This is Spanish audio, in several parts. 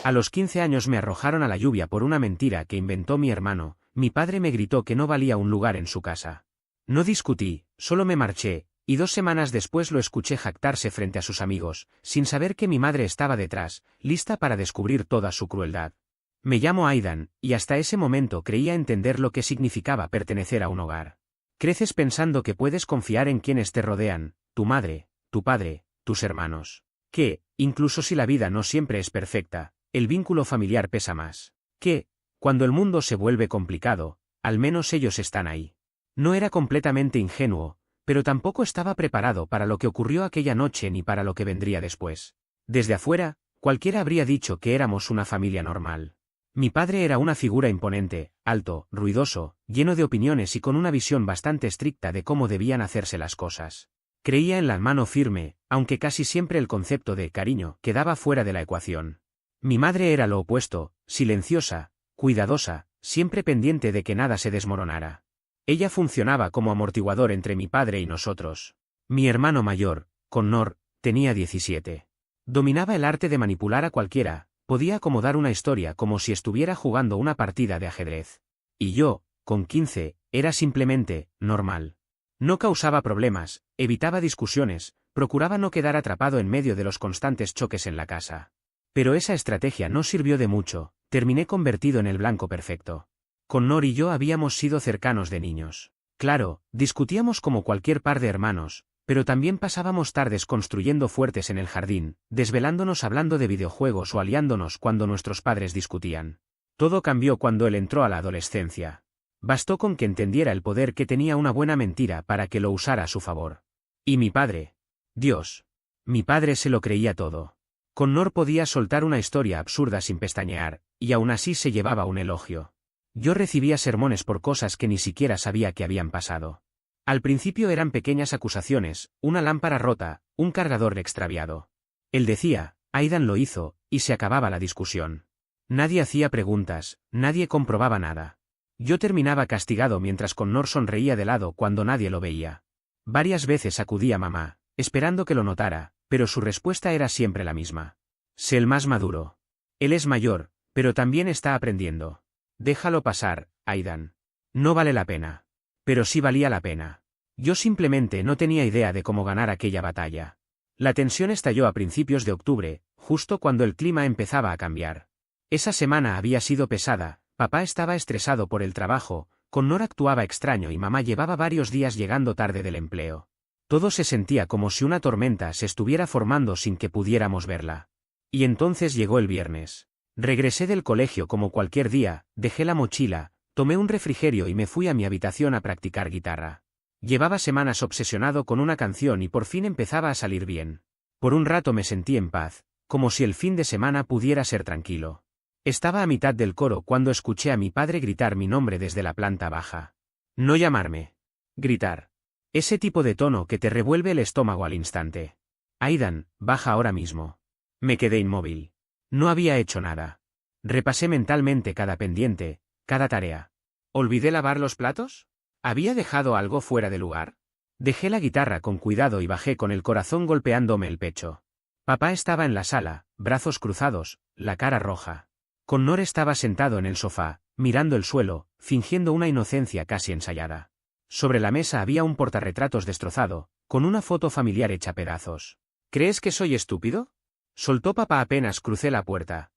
A los 15 años me arrojaron a la lluvia por una mentira que inventó mi hermano. Mi padre me gritó que no valía un lugar en su casa. No discutí, solo me marché, y 2 semanas después lo escuché jactarse frente a sus amigos, sin saber que mi madre estaba detrás, lista para descubrir toda su crueldad. Me llamo Aidan, y hasta ese momento creía entender lo que significaba pertenecer a un hogar. Creces pensando que puedes confiar en quienes te rodean, tu madre, tu padre, tus hermanos. Que, incluso si la vida no siempre es perfecta, el vínculo familiar pesa más. Que, cuando el mundo se vuelve complicado, al menos ellos están ahí. No era completamente ingenuo, pero tampoco estaba preparado para lo que ocurrió aquella noche ni para lo que vendría después. Desde afuera, cualquiera habría dicho que éramos una familia normal. Mi padre era una figura imponente, alto, ruidoso, lleno de opiniones y con una visión bastante estricta de cómo debían hacerse las cosas. Creía en la mano firme, aunque casi siempre el concepto de cariño quedaba fuera de la ecuación. Mi madre era lo opuesto, silenciosa, cuidadosa, siempre pendiente de que nada se desmoronara. Ella funcionaba como amortiguador entre mi padre y nosotros. Mi hermano mayor, Connor, tenía 17. Dominaba el arte de manipular a cualquiera, podía acomodar una historia como si estuviera jugando una partida de ajedrez. Y yo, con 15, era simplemente normal. No causaba problemas, evitaba discusiones, procuraba no quedar atrapado en medio de los constantes choques en la casa. Pero esa estrategia no sirvió de mucho, terminé convertido en el blanco perfecto. Connor y yo habíamos sido cercanos de niños. Claro, discutíamos como cualquier par de hermanos, pero también pasábamos tardes construyendo fuertes en el jardín, desvelándonos hablando de videojuegos o aliándonos cuando nuestros padres discutían. Todo cambió cuando él entró a la adolescencia. Bastó con que entendiera el poder que tenía una buena mentira para que lo usara a su favor. Y mi padre. Dios. Mi padre se lo creía todo. Connor podía soltar una historia absurda sin pestañear, y aún así se llevaba un elogio. Yo recibía sermones por cosas que ni siquiera sabía que habían pasado. Al principio eran pequeñas acusaciones, una lámpara rota, un cargador extraviado. Él decía, Aidan lo hizo, y se acababa la discusión. Nadie hacía preguntas, nadie comprobaba nada. Yo terminaba castigado mientras Connor sonreía de lado cuando nadie lo veía. Varias veces acudí a mamá, esperando que lo notara, pero su respuesta era siempre la misma. Sé el más maduro. Él es mayor, pero también está aprendiendo. Déjalo pasar, Aidan. No vale la pena. Pero sí valía la pena. Yo simplemente no tenía idea de cómo ganar aquella batalla. La tensión estalló a principios de octubre, justo cuando el clima empezaba a cambiar. Esa semana había sido pesada, papá estaba estresado por el trabajo, Connor actuaba extraño y mamá llevaba varios días llegando tarde del empleo. Todo se sentía como si una tormenta se estuviera formando sin que pudiéramos verla. Y entonces llegó el viernes. Regresé del colegio como cualquier día, dejé la mochila, tomé un refrigerio y me fui a mi habitación a practicar guitarra. Llevaba semanas obsesionado con una canción y por fin empezaba a salir bien. Por un rato me sentí en paz, como si el fin de semana pudiera ser tranquilo. Estaba a mitad del coro cuando escuché a mi padre gritar mi nombre desde la planta baja. No llamarme. Gritar. Ese tipo de tono que te revuelve el estómago al instante. Aidan, baja ahora mismo. Me quedé inmóvil. No había hecho nada. Repasé mentalmente cada pendiente, cada tarea. ¿Olvidé lavar los platos? ¿Había dejado algo fuera de lugar? Dejé la guitarra con cuidado y bajé con el corazón golpeándome el pecho. Papá estaba en la sala, brazos cruzados, la cara roja. Connor estaba sentado en el sofá, mirando el suelo, fingiendo una inocencia casi ensayada. Sobre la mesa había un portarretratos destrozado, con una foto familiar hecha pedazos. ¿Crees que soy estúpido? Soltó papá apenas crucé la puerta.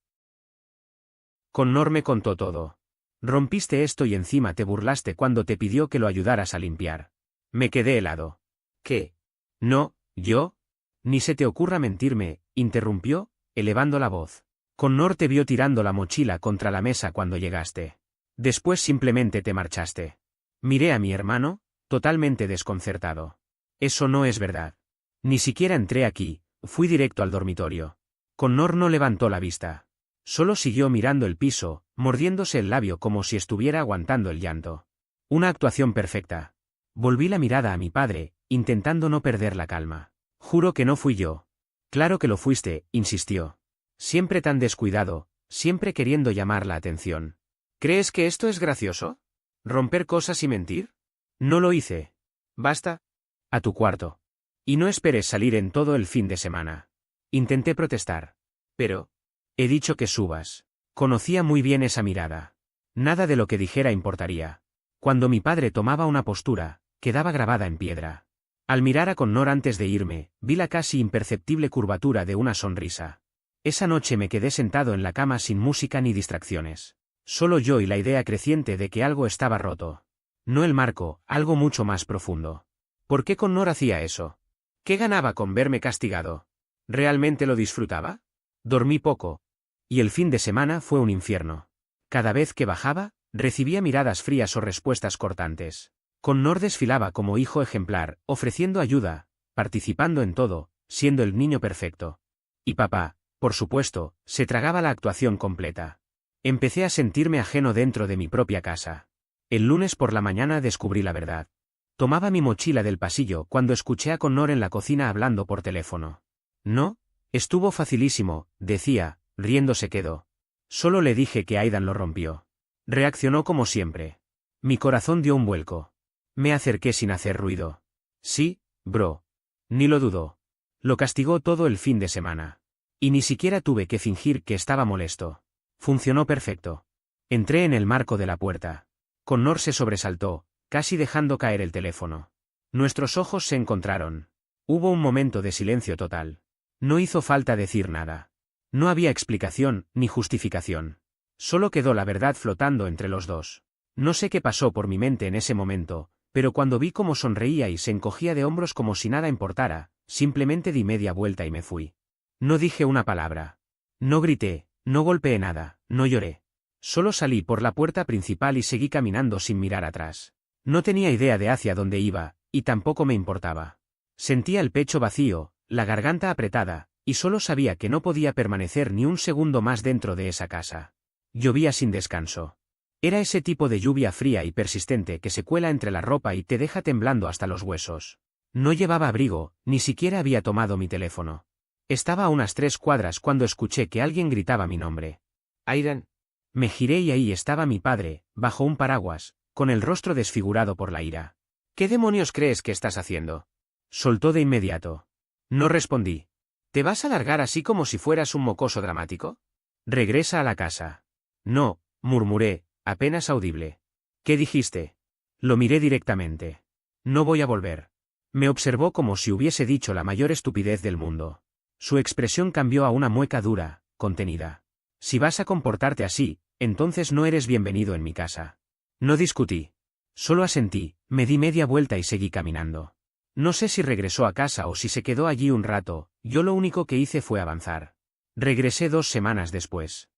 Connor me contó todo. Rompiste esto y encima te burlaste cuando te pidió que lo ayudaras a limpiar. Me quedé helado. ¿Qué? No, yo. Ni se te ocurra mentirme, interrumpió, elevando la voz. Connor te vio tirando la mochila contra la mesa cuando llegaste. Después simplemente te marchaste. Miré a mi hermano, totalmente desconcertado. Eso no es verdad. Ni siquiera entré aquí, fui directo al dormitorio. Connor no levantó la vista. Solo siguió mirando el piso, mordiéndose el labio como si estuviera aguantando el llanto. Una actuación perfecta. Volví la mirada a mi padre, intentando no perder la calma. Juro que no fui yo. Claro que lo fuiste, insistió. Siempre tan descuidado, siempre queriendo llamar la atención. ¿Crees que esto es gracioso? ¿Romper cosas y mentir? No lo hice. Basta. A tu cuarto. Y no esperes salir en todo el fin de semana. Intenté protestar. Pero... He dicho que subas. Conocía muy bien esa mirada. Nada de lo que dijera importaría. Cuando mi padre tomaba una postura, quedaba grabada en piedra. Al mirar a Connor antes de irme, vi la casi imperceptible curvatura de una sonrisa. Esa noche me quedé sentado en la cama sin música ni distracciones. Solo yo y la idea creciente de que algo estaba roto. No el marco, algo mucho más profundo. ¿Por qué Connor hacía eso? ¿Qué ganaba con verme castigado? ¿Realmente lo disfrutaba? Dormí poco. Y el fin de semana fue un infierno. Cada vez que bajaba, recibía miradas frías o respuestas cortantes. Connor desfilaba como hijo ejemplar, ofreciendo ayuda, participando en todo, siendo el niño perfecto. Y papá, por supuesto, se tragaba la actuación completa. Empecé a sentirme ajeno dentro de mi propia casa. El lunes por la mañana descubrí la verdad. Tomaba mi mochila del pasillo cuando escuché a Connor en la cocina hablando por teléfono. No, estuvo facilísimo, decía, riéndose quedó. Solo le dije que Aidan lo rompió. Reaccionó como siempre. Mi corazón dio un vuelco. Me acerqué sin hacer ruido. Sí, bro. Ni lo dudó. Lo castigó todo el fin de semana. Y ni siquiera tuve que fingir que estaba molesto. Funcionó perfecto. Entré en el marco de la puerta. Connor se sobresaltó, casi dejando caer el teléfono. Nuestros ojos se encontraron. Hubo un momento de silencio total. No hizo falta decir nada. No había explicación, ni justificación. Solo quedó la verdad flotando entre los dos. No sé qué pasó por mi mente en ese momento, pero cuando vi cómo sonreía y se encogía de hombros como si nada importara, simplemente di media vuelta y me fui. No dije una palabra. No grité, no golpeé nada, no lloré. Solo salí por la puerta principal y seguí caminando sin mirar atrás. No tenía idea de hacia dónde iba, y tampoco me importaba. Sentía el pecho vacío, la garganta apretada, y solo sabía que no podía permanecer ni un segundo más dentro de esa casa. Llovía sin descanso. Era ese tipo de lluvia fría y persistente que se cuela entre la ropa y te deja temblando hasta los huesos. No llevaba abrigo, ni siquiera había tomado mi teléfono. Estaba a unas 3 cuadras cuando escuché que alguien gritaba mi nombre. Aidan. Me giré y ahí estaba mi padre, bajo un paraguas, con el rostro desfigurado por la ira. ¿Qué demonios crees que estás haciendo? Soltó de inmediato. No respondí. ¿Te vas a largar así como si fueras un mocoso dramático? Regresa a la casa. No, murmuré, apenas audible. ¿Qué dijiste? Lo miré directamente. No voy a volver. Me observó como si hubiese dicho la mayor estupidez del mundo. Su expresión cambió a una mueca dura, contenida. Si vas a comportarte así, entonces no eres bienvenido en mi casa. No discutí. Solo asentí, me di media vuelta y seguí caminando. No sé si regresó a casa o si se quedó allí un rato, yo lo único que hice fue avanzar. Regresé 2 semanas después.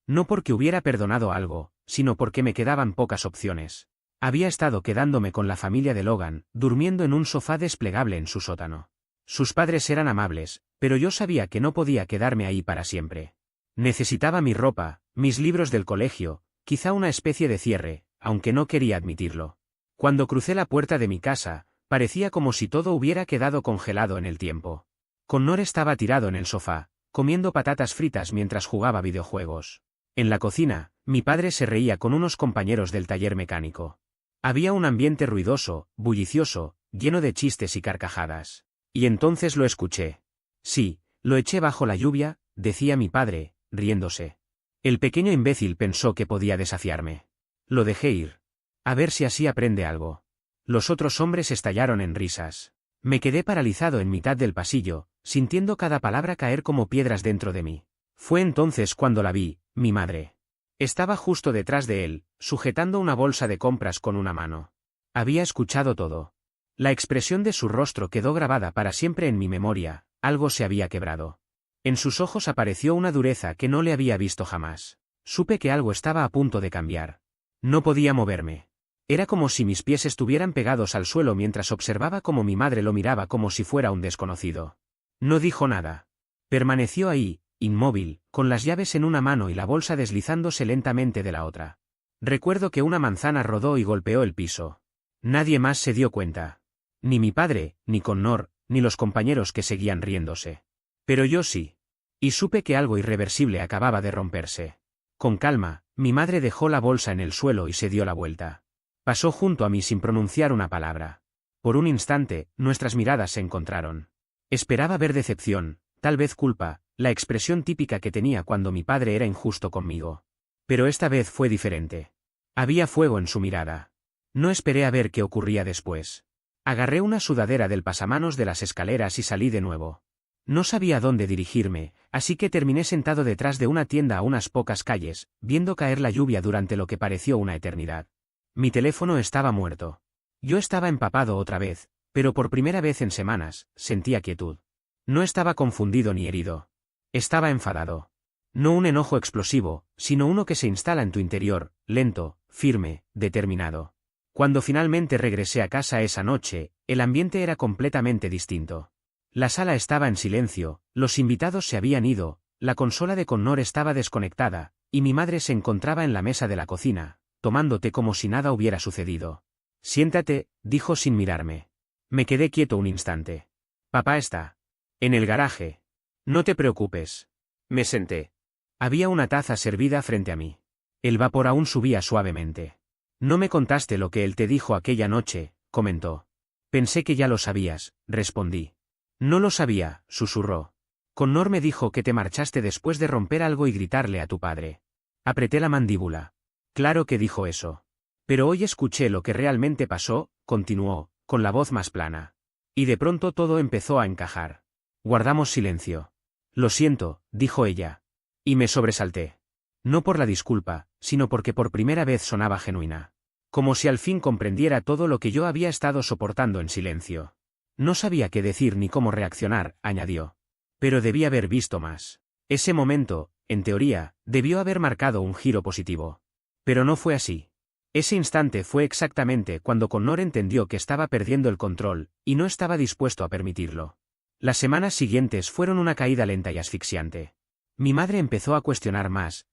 No porque hubiera perdonado algo, sino porque me quedaban pocas opciones. Había estado quedándome con la familia de Logan, durmiendo en un sofá desplegable en su sótano. Sus padres eran amables, pero yo sabía que no podía quedarme ahí para siempre. Necesitaba mi ropa, mis libros del colegio, quizá una especie de cierre, aunque no quería admitirlo. Cuando crucé la puerta de mi casa, parecía como si todo hubiera quedado congelado en el tiempo. Connor estaba tirado en el sofá, comiendo patatas fritas mientras jugaba videojuegos. En la cocina, mi padre se reía con unos compañeros del taller mecánico. Había un ambiente ruidoso, bullicioso, lleno de chistes y carcajadas. Y entonces lo escuché. Sí, lo eché bajo la lluvia, decía mi padre, riéndose. El pequeño imbécil pensó que podía desafiarme. Lo dejé ir. A ver si así aprende algo. Los otros hombres estallaron en risas. Me quedé paralizado en mitad del pasillo, sintiendo cada palabra caer como piedras dentro de mí. Fue entonces cuando la vi, mi madre. Estaba justo detrás de él, sujetando una bolsa de compras con una mano. Había escuchado todo. La expresión de su rostro quedó grabada para siempre en mi memoria, algo se había quebrado. En sus ojos apareció una dureza que no le había visto jamás. Supe que algo estaba a punto de cambiar. No podía moverme. Era como si mis pies estuvieran pegados al suelo mientras observaba cómo mi madre lo miraba como si fuera un desconocido. No dijo nada. Permaneció ahí, inmóvil, con las llaves en una mano y la bolsa deslizándose lentamente de la otra. Recuerdo que una manzana rodó y golpeó el piso. Nadie más se dio cuenta. Ni mi padre, ni Connor, ni los compañeros que seguían riéndose. Pero yo sí. Y supe que algo irreversible acababa de romperse. Con calma, mi madre dejó la bolsa en el suelo y se dio la vuelta. Pasó junto a mí sin pronunciar una palabra. Por un instante, nuestras miradas se encontraron. Esperaba ver decepción, tal vez culpa, la expresión típica que tenía cuando mi padre era injusto conmigo. Pero esta vez fue diferente. Había fuego en su mirada. No esperé a ver qué ocurría después. Agarré una sudadera del pasamanos de las escaleras y salí de nuevo. No sabía dónde dirigirme, así que terminé sentado detrás de una tienda a unas pocas calles, viendo caer la lluvia durante lo que pareció una eternidad. Mi teléfono estaba muerto. Yo estaba empapado otra vez, pero por primera vez en semanas, sentía quietud. No estaba confundido ni herido. Estaba enfadado. No un enojo explosivo, sino uno que se instala en tu interior, lento, firme, determinado. Cuando finalmente regresé a casa esa noche, el ambiente era completamente distinto. La sala estaba en silencio, los invitados se habían ido, la consola de Connor estaba desconectada, y mi madre se encontraba en la mesa de la cocina, tomando té como si nada hubiera sucedido. Siéntate, dijo sin mirarme. Me quedé quieto un instante. Papá está en el garaje. No te preocupes. Me senté. Había una taza servida frente a mí. El vapor aún subía suavemente. No me contaste lo que él te dijo aquella noche, comentó. Pensé que ya lo sabías, respondí. No lo sabía, susurró. Connor me dijo que te marchaste después de romper algo y gritarle a tu padre. Apreté la mandíbula. Claro que dijo eso. Pero hoy escuché lo que realmente pasó, continuó, con la voz más plana. Y de pronto todo empezó a encajar. Guardamos silencio. Lo siento, dijo ella. Y me sobresalté. No por la disculpa, sino porque por primera vez sonaba genuina. Como si al fin comprendiera todo lo que yo había estado soportando en silencio. No sabía qué decir ni cómo reaccionar, añadió. Pero debí haber visto más. Ese momento, en teoría, debió haber marcado un giro positivo. Pero no fue así. Ese instante fue exactamente cuando Connor entendió que estaba perdiendo el control, y no estaba dispuesto a permitirlo. Las semanas siguientes fueron una caída lenta y asfixiante. Mi madre empezó a cuestionar más,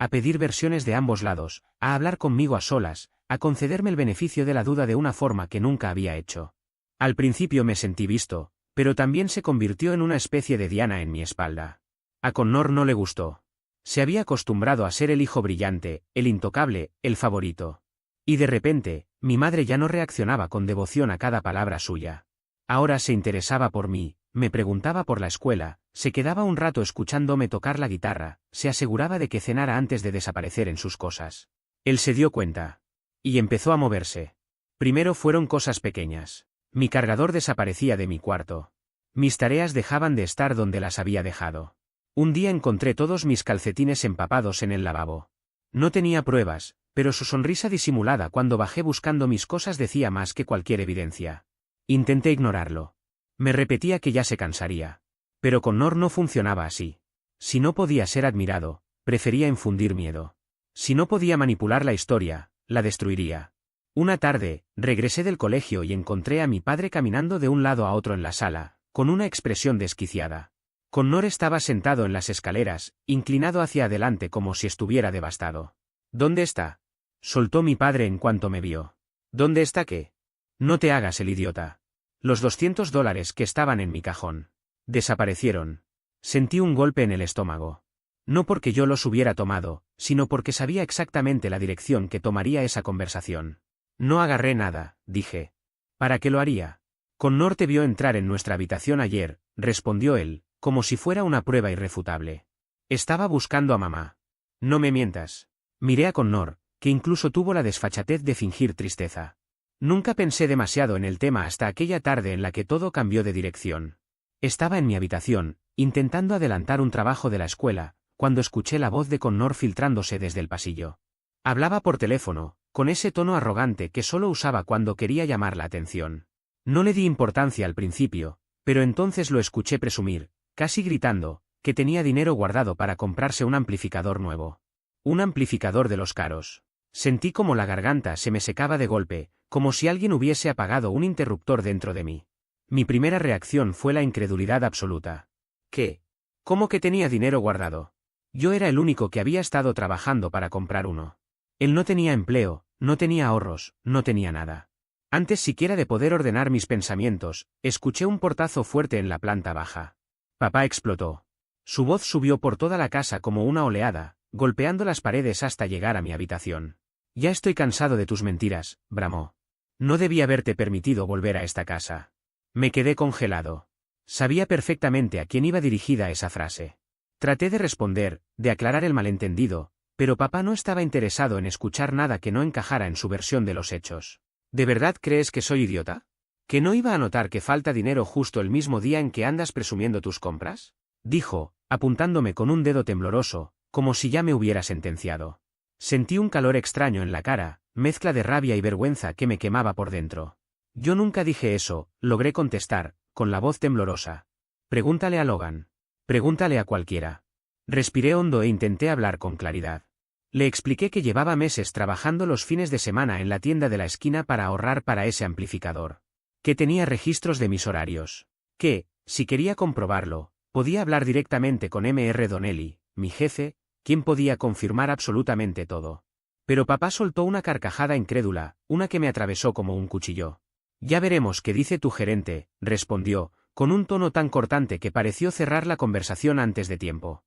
a pedir versiones de ambos lados, a hablar conmigo a solas, a concederme el beneficio de la duda de una forma que nunca había hecho. Al principio me sentí visto, pero también se convirtió en una especie de diana en mi espalda. A Connor no le gustó. Se había acostumbrado a ser el hijo brillante, el intocable, el favorito. Y de repente, mi madre ya no reaccionaba con devoción a cada palabra suya. Ahora se interesaba por mí, me preguntaba por la escuela, se quedaba un rato escuchándome tocar la guitarra, se aseguraba de que cenara antes de desaparecer en sus cosas. Él se dio cuenta. Y empezó a moverse. Primero fueron cosas pequeñas. Mi cargador desaparecía de mi cuarto. Mis tareas dejaban de estar donde las había dejado. Un día encontré todos mis calcetines empapados en el lavabo. No tenía pruebas, pero su sonrisa disimulada cuando bajé buscando mis cosas decía más que cualquier evidencia. Intenté ignorarlo. Me repetía que ya se cansaría. Pero Connor no funcionaba así. Si no podía ser admirado, prefería infundir miedo. Si no podía manipular la historia, la destruiría. Una tarde, regresé del colegio y encontré a mi padre caminando de un lado a otro en la sala, con una expresión desquiciada. Connor estaba sentado en las escaleras, inclinado hacia adelante como si estuviera devastado. ¿Dónde está? Soltó mi padre en cuanto me vio. ¿Dónde está qué? No te hagas el idiota. Los $200 que estaban en mi cajón. Desaparecieron. Sentí un golpe en el estómago. No porque yo los hubiera tomado, sino porque sabía exactamente la dirección que tomaría esa conversación. No agarré nada, dije. ¿Para qué lo haría? Connor te vio entrar en nuestra habitación ayer, respondió él, como si fuera una prueba irrefutable. Estaba buscando a mamá. No me mientas. Miré a Connor, que incluso tuvo la desfachatez de fingir tristeza. Nunca pensé demasiado en el tema hasta aquella tarde en la que todo cambió de dirección. Estaba en mi habitación, intentando adelantar un trabajo de la escuela, cuando escuché la voz de Connor filtrándose desde el pasillo. Hablaba por teléfono, con ese tono arrogante que solo usaba cuando quería llamar la atención. No le di importancia al principio, pero entonces lo escuché presumir, casi gritando, que tenía dinero guardado para comprarse un amplificador nuevo. Un amplificador de los caros. Sentí como la garganta se me secaba de golpe, como si alguien hubiese apagado un interruptor dentro de mí. Mi primera reacción fue la incredulidad absoluta. ¿Qué? ¿Cómo que tenía dinero guardado? Yo era el único que había estado trabajando para comprar uno. Él no tenía empleo, no tenía ahorros, no tenía nada. Antes siquiera de poder ordenar mis pensamientos, escuché un portazo fuerte en la planta baja. Papá explotó. Su voz subió por toda la casa como una oleada, golpeando las paredes hasta llegar a mi habitación. Ya estoy cansado de tus mentiras, bramó. No debí haberte permitido volver a esta casa. Me quedé congelado. Sabía perfectamente a quién iba dirigida esa frase. Traté de responder, de aclarar el malentendido, pero papá no estaba interesado en escuchar nada que no encajara en su versión de los hechos. ¿De verdad crees que soy idiota? ¿Que no iba a notar que falta dinero justo el mismo día en que andas presumiendo tus compras? Dijo, apuntándome con un dedo tembloroso, como si ya me hubiera sentenciado. Sentí un calor extraño en la cara, mezcla de rabia y vergüenza que me quemaba por dentro. Yo nunca dije eso, logré contestar, con la voz temblorosa. Pregúntale a Logan. Pregúntale a cualquiera. Respiré hondo e intenté hablar con claridad. Le expliqué que llevaba meses trabajando los fines de semana en la tienda de la esquina para ahorrar para ese amplificador. Que tenía registros de mis horarios. Que, si quería comprobarlo, podía hablar directamente con Mr. Donnelly, mi jefe, quien podía confirmar absolutamente todo. Pero papá soltó una carcajada incrédula, una que me atravesó como un cuchillo. Ya veremos qué dice tu gerente, respondió, con un tono tan cortante que pareció cerrar la conversación antes de tiempo.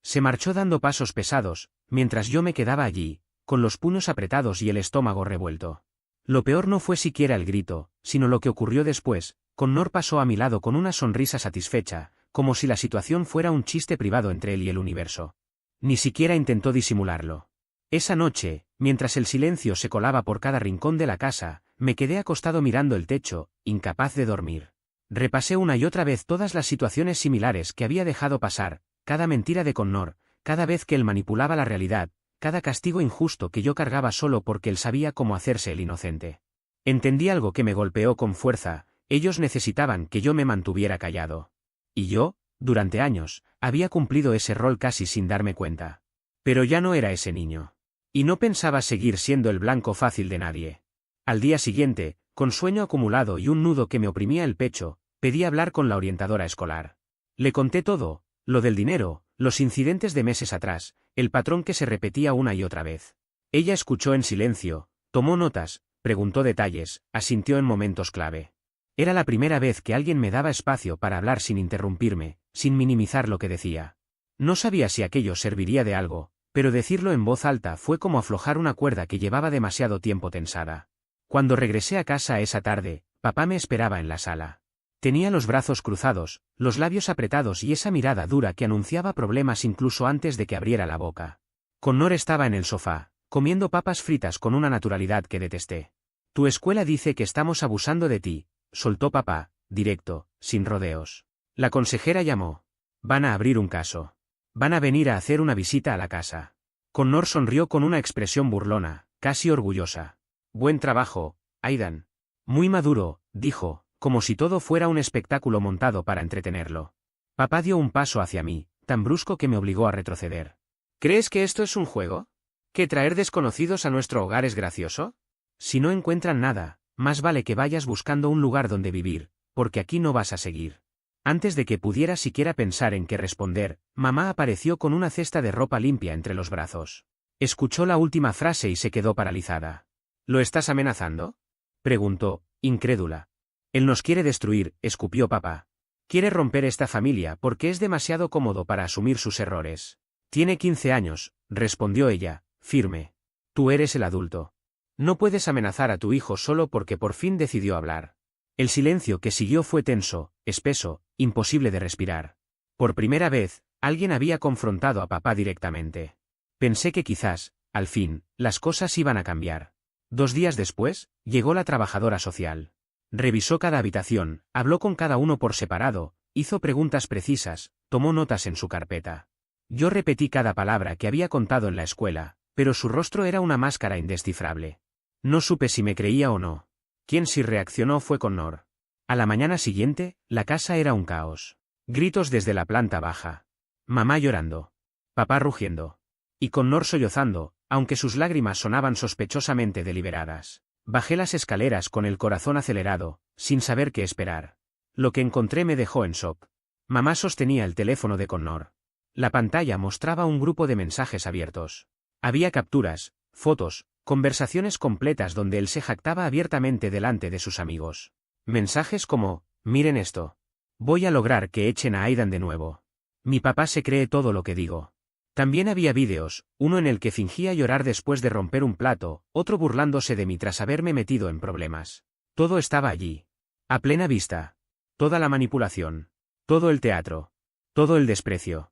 Se marchó dando pasos pesados, mientras yo me quedaba allí, con los puños apretados y el estómago revuelto. Lo peor no fue siquiera el grito, sino lo que ocurrió después. Connor pasó a mi lado con una sonrisa satisfecha, como si la situación fuera un chiste privado entre él y el universo. Ni siquiera intentó disimularlo. Esa noche, mientras el silencio se colaba por cada rincón de la casa, me quedé acostado mirando el techo, incapaz de dormir. Repasé una y otra vez todas las situaciones similares que había dejado pasar, cada mentira de Connor, cada vez que él manipulaba la realidad, cada castigo injusto que yo cargaba solo porque él sabía cómo hacerse el inocente. Entendí algo que me golpeó con fuerza: ellos necesitaban que yo me mantuviera callado. Y yo, durante años, había cumplido ese rol casi sin darme cuenta. Pero ya no era ese niño. Y no pensaba seguir siendo el blanco fácil de nadie. Al día siguiente, con sueño acumulado y un nudo que me oprimía el pecho, pedí hablar con la orientadora escolar. Le conté todo, lo del dinero, los incidentes de meses atrás, el patrón que se repetía una y otra vez. Ella escuchó en silencio, tomó notas, preguntó detalles, asintió en momentos clave. Era la primera vez que alguien me daba espacio para hablar sin interrumpirme, sin minimizar lo que decía. No sabía si aquello serviría de algo, pero decirlo en voz alta fue como aflojar una cuerda que llevaba demasiado tiempo tensada. Cuando regresé a casa esa tarde, papá me esperaba en la sala. Tenía los brazos cruzados, los labios apretados y esa mirada dura que anunciaba problemas incluso antes de que abriera la boca. Connor estaba en el sofá, comiendo papas fritas con una naturalidad que detesté. Tu escuela dice que estamos abusando de ti, soltó papá, directo, sin rodeos. La consejera llamó. Van a abrir un caso. Van a venir a hacer una visita a la casa. Connor sonrió con una expresión burlona, casi orgullosa. Buen trabajo, Aidan. Muy maduro, dijo, como si todo fuera un espectáculo montado para entretenerlo. Papá dio un paso hacia mí, tan brusco que me obligó a retroceder. ¿Crees que esto es un juego? ¿Que traer desconocidos a nuestro hogar es gracioso? Si no encuentran nada, más vale que vayas buscando un lugar donde vivir, porque aquí no vas a seguir. Antes de que pudiera siquiera pensar en qué responder, mamá apareció con una cesta de ropa limpia entre los brazos. Escuchó la última frase y se quedó paralizada. ¿Lo estás amenazando?, preguntó, incrédula. Él nos quiere destruir, escupió papá. Quiere romper esta familia porque es demasiado cómodo para asumir sus errores. Tiene 15 años, respondió ella, firme. Tú eres el adulto. No puedes amenazar a tu hijo solo porque por fin decidió hablar. El silencio que siguió fue tenso, espeso, imposible de respirar. Por primera vez, alguien había confrontado a papá directamente. Pensé que quizás, al fin, las cosas iban a cambiar. 2 días después, llegó la trabajadora social. Revisó cada habitación, habló con cada uno por separado, hizo preguntas precisas, tomó notas en su carpeta. Yo repetí cada palabra que había contado en la escuela, pero su rostro era una máscara indescifrable. No supe si me creía o no. Quien sí reaccionó fue Connor. A la mañana siguiente, la casa era un caos. Gritos desde la planta baja. Mamá llorando. Papá rugiendo. Y Connor sollozando, aunque sus lágrimas sonaban sospechosamente deliberadas. Bajé las escaleras con el corazón acelerado, sin saber qué esperar. Lo que encontré me dejó en shock. Mamá sostenía el teléfono de Connor. La pantalla mostraba un grupo de mensajes abiertos. Había capturas, fotos, conversaciones completas donde él se jactaba abiertamente delante de sus amigos. Mensajes como, miren esto. Voy a lograr que echen a Aidan de nuevo. Mi papá se cree todo lo que digo. También había vídeos, uno en el que fingía llorar después de romper un plato, otro burlándose de mí tras haberme metido en problemas. Todo estaba allí. A plena vista. Toda la manipulación. Todo el teatro. Todo el desprecio.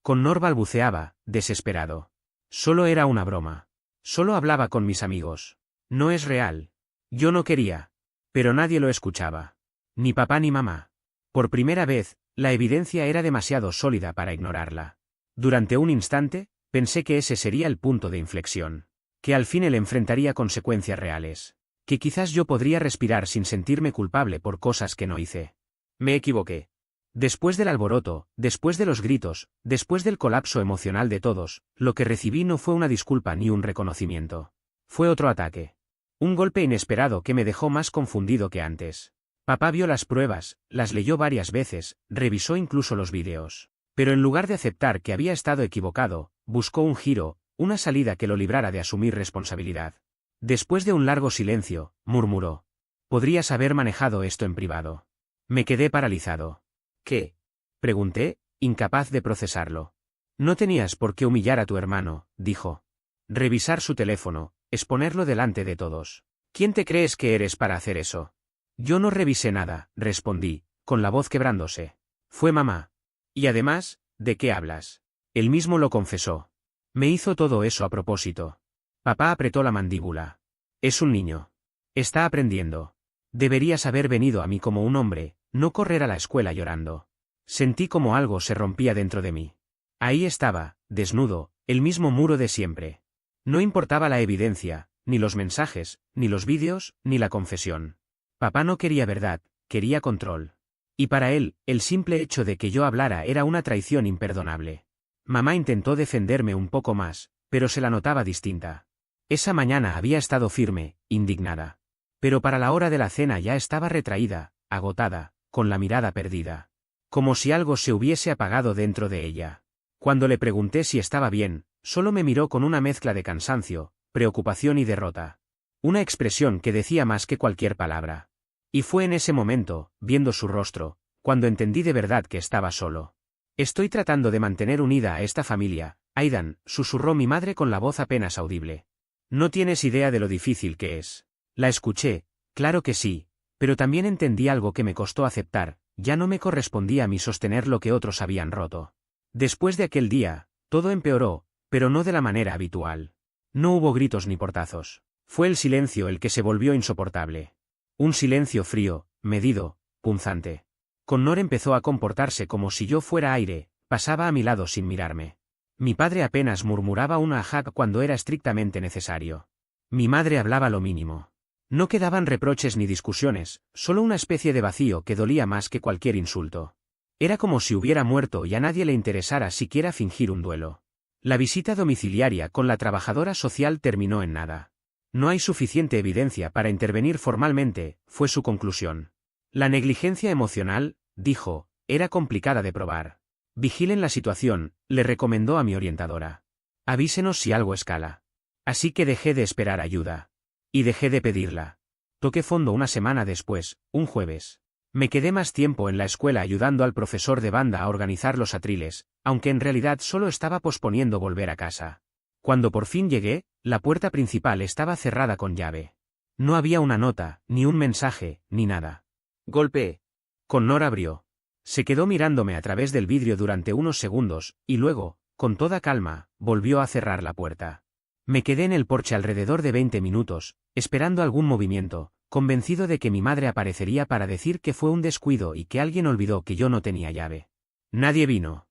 Connor balbuceaba, desesperado. Solo era una broma. Solo hablaba con mis amigos. No es real. Yo no quería. Pero nadie lo escuchaba. Ni papá ni mamá. Por primera vez, la evidencia era demasiado sólida para ignorarla. Durante un instante, pensé que ese sería el punto de inflexión. Que al fin él enfrentaría consecuencias reales. Que quizás yo podría respirar sin sentirme culpable por cosas que no hice. Me equivoqué. Después del alboroto, después de los gritos, después del colapso emocional de todos, lo que recibí no fue una disculpa ni un reconocimiento. Fue otro ataque. Un golpe inesperado que me dejó más confundido que antes. Papá vio las pruebas, las leyó varias veces, revisó incluso los vídeos. Pero en lugar de aceptar que había estado equivocado, buscó un giro, una salida que lo librara de asumir responsabilidad. Después de un largo silencio, murmuró. Podrías haber manejado esto en privado. Me quedé paralizado. ¿Qué? Pregunté, incapaz de procesarlo. No tenías por qué humillar a tu hermano, dijo. Revisar su teléfono, exponerlo delante de todos. ¿Quién te crees que eres para hacer eso? Yo no revisé nada, respondí, con la voz quebrándose. Fue mamá. Y además, ¿de qué hablas? Él mismo lo confesó. Me hizo todo eso a propósito. Papá apretó la mandíbula. Es un niño. Está aprendiendo. Deberías haber venido a mí como un hombre, no correr a la escuela llorando. Sentí como algo se rompía dentro de mí. Ahí estaba, desnudo, el mismo muro de siempre. No importaba la evidencia, ni los mensajes, ni los vídeos, ni la confesión. Papá no quería verdad, quería control. Y para él, el simple hecho de que yo hablara era una traición imperdonable. Mamá intentó defenderme un poco más, pero se la notaba distinta. Esa mañana había estado firme, indignada. Pero para la hora de la cena ya estaba retraída, agotada, con la mirada perdida. Como si algo se hubiese apagado dentro de ella. Cuando le pregunté si estaba bien, solo me miró con una mezcla de cansancio, preocupación y derrota. Una expresión que decía más que cualquier palabra. Y fue en ese momento, viendo su rostro, cuando entendí de verdad que estaba solo. Estoy tratando de mantener unida a esta familia, Aidan, susurró mi madre con la voz apenas audible. No tienes idea de lo difícil que es. La escuché, claro que sí, pero también entendí algo que me costó aceptar, ya no me correspondía a mí sostener lo que otros habían roto. Después de aquel día, todo empeoró, pero no de la manera habitual. No hubo gritos ni portazos. Fue el silencio el que se volvió insoportable. Un silencio frío, medido, punzante. Connor empezó a comportarse como si yo fuera aire, pasaba a mi lado sin mirarme. Mi padre apenas murmuraba una ajá cuando era estrictamente necesario. Mi madre hablaba lo mínimo. No quedaban reproches ni discusiones, solo una especie de vacío que dolía más que cualquier insulto. Era como si hubiera muerto y a nadie le interesara siquiera fingir un duelo. La visita domiciliaria con la trabajadora social terminó en nada. No hay suficiente evidencia para intervenir formalmente, fue su conclusión. La negligencia emocional, dijo, era complicada de probar. Vigilen la situación, le recomendó a mi orientadora. Avísenos si algo escala. Así que dejé de esperar ayuda. Y dejé de pedirla. Toqué fondo una semana después, un jueves. Me quedé más tiempo en la escuela ayudando al profesor de banda a organizar los atriles, aunque en realidad solo estaba posponiendo volver a casa. Cuando por fin llegué, la puerta principal estaba cerrada con llave. No había una nota, ni un mensaje, ni nada. Golpeé. Connor abrió. Se quedó mirándome a través del vidrio durante unos segundos, y luego, con toda calma, volvió a cerrar la puerta. Me quedé en el porche alrededor de 20 minutos, esperando algún movimiento, convencido de que mi madre aparecería para decir que fue un descuido y que alguien olvidó que yo no tenía llave. Nadie vino.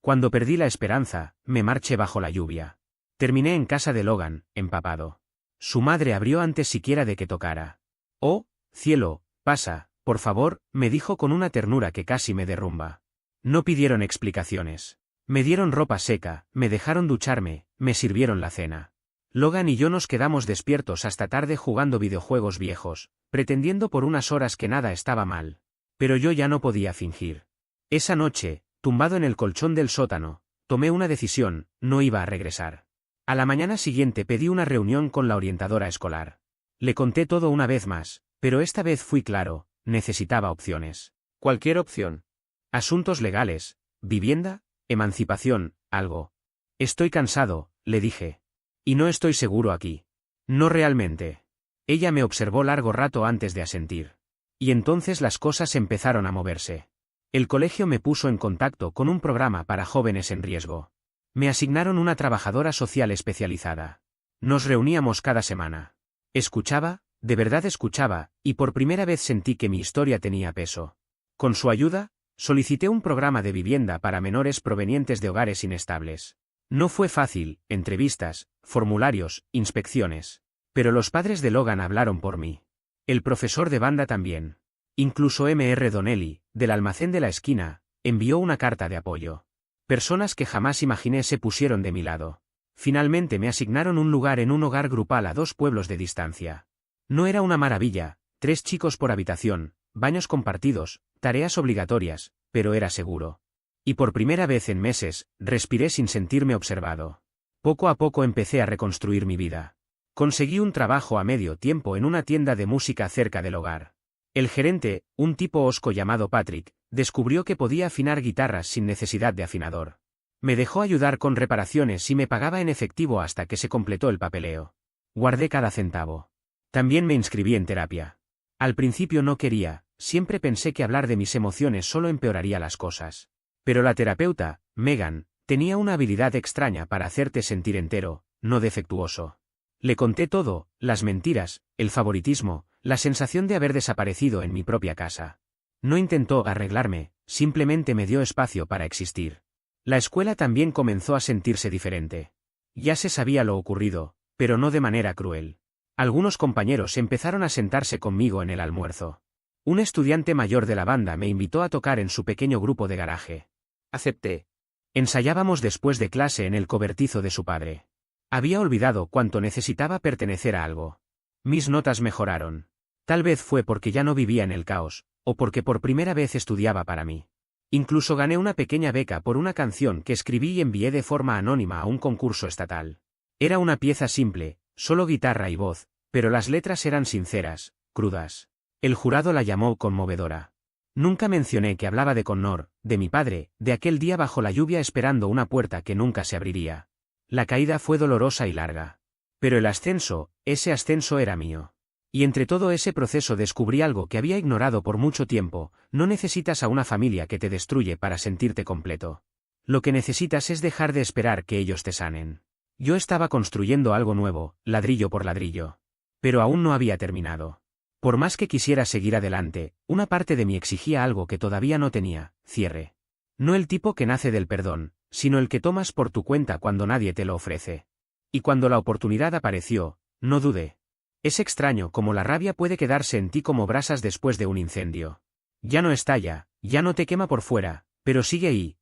Cuando perdí la esperanza, me marché bajo la lluvia. Terminé en casa de Logan, empapado. Su madre abrió antes siquiera de que tocara. «Oh, cielo, pasa, por favor», me dijo con una ternura que casi me derrumba. No pidieron explicaciones. Me dieron ropa seca, me dejaron ducharme, me sirvieron la cena. Logan y yo nos quedamos despiertos hasta tarde jugando videojuegos viejos, pretendiendo por unas horas que nada estaba mal. Pero yo ya no podía fingir. Esa noche, tumbado en el colchón del sótano, tomé una decisión, no iba a regresar. A la mañana siguiente pedí una reunión con la orientadora escolar. Le conté todo una vez más, pero esta vez fui claro, necesitaba opciones. Cualquier opción. Asuntos legales, vivienda, emancipación, algo. Estoy cansado, le dije. Y no estoy seguro aquí. No realmente. Ella me observó largo rato antes de asentir. Y entonces las cosas empezaron a moverse. El colegio me puso en contacto con un programa para jóvenes en riesgo. Me asignaron una trabajadora social especializada. Nos reuníamos cada semana. Escuchaba, de verdad escuchaba, y por primera vez sentí que mi historia tenía peso. Con su ayuda, solicité un programa de vivienda para menores provenientes de hogares inestables. No fue fácil, entrevistas, formularios, inspecciones. Pero los padres de Logan hablaron por mí. El profesor de banda también. Incluso M.R. Donnelly, del almacén de la esquina, envió una carta de apoyo. Personas que jamás imaginé se pusieron de mi lado. Finalmente me asignaron un lugar en un hogar grupal a 2 pueblos de distancia. No era una maravilla, 3 chicos por habitación, baños compartidos, tareas obligatorias, pero era seguro. Y por primera vez en meses, respiré sin sentirme observado. Poco a poco empecé a reconstruir mi vida. Conseguí un trabajo a medio tiempo en una tienda de música cerca del hogar. El gerente, un tipo hosco llamado Patrick, descubrió que podía afinar guitarras sin necesidad de afinador. Me dejó ayudar con reparaciones y me pagaba en efectivo hasta que se completó el papeleo. Guardé cada centavo. También me inscribí en terapia. Al principio no quería, siempre pensé que hablar de mis emociones solo empeoraría las cosas. Pero la terapeuta, Megan, tenía una habilidad extraña para hacerte sentir entero, no defectuoso. Le conté todo, las mentiras, el favoritismo, la sensación de haber desaparecido en mi propia casa. No intentó arreglarme, simplemente me dio espacio para existir. La escuela también comenzó a sentirse diferente. Ya se sabía lo ocurrido, pero no de manera cruel. Algunos compañeros empezaron a sentarse conmigo en el almuerzo. Un estudiante mayor de la banda me invitó a tocar en su pequeño grupo de garaje. Acepté. Ensayábamos después de clase en el cobertizo de su padre. Había olvidado cuánto necesitaba pertenecer a algo. Mis notas mejoraron. Tal vez fue porque ya no vivía en el caos, o porque por primera vez estudiaba para mí. Incluso gané una pequeña beca por una canción que escribí y envié de forma anónima a un concurso estatal. Era una pieza simple, solo guitarra y voz, pero las letras eran sinceras, crudas. El jurado la llamó conmovedora. Nunca mencioné que hablaba de Connor, de mi padre, de aquel día bajo la lluvia esperando una puerta que nunca se abriría. La caída fue dolorosa y larga. Pero el ascenso, ese ascenso era mío. Y entre todo ese proceso descubrí algo que había ignorado por mucho tiempo: no necesitas a una familia que te destruye para sentirte completo. Lo que necesitas es dejar de esperar que ellos te sanen. Yo estaba construyendo algo nuevo, ladrillo por ladrillo. Pero aún no había terminado. Por más que quisiera seguir adelante, una parte de mí exigía algo que todavía no tenía: cierre. No el tipo que nace del perdón, sino el que tomas por tu cuenta cuando nadie te lo ofrece. Y cuando la oportunidad apareció, no dudé. Es extraño cómo la rabia puede quedarse en ti como brasas después de un incendio. Ya no estalla, ya no te quema por fuera, pero sigue ahí.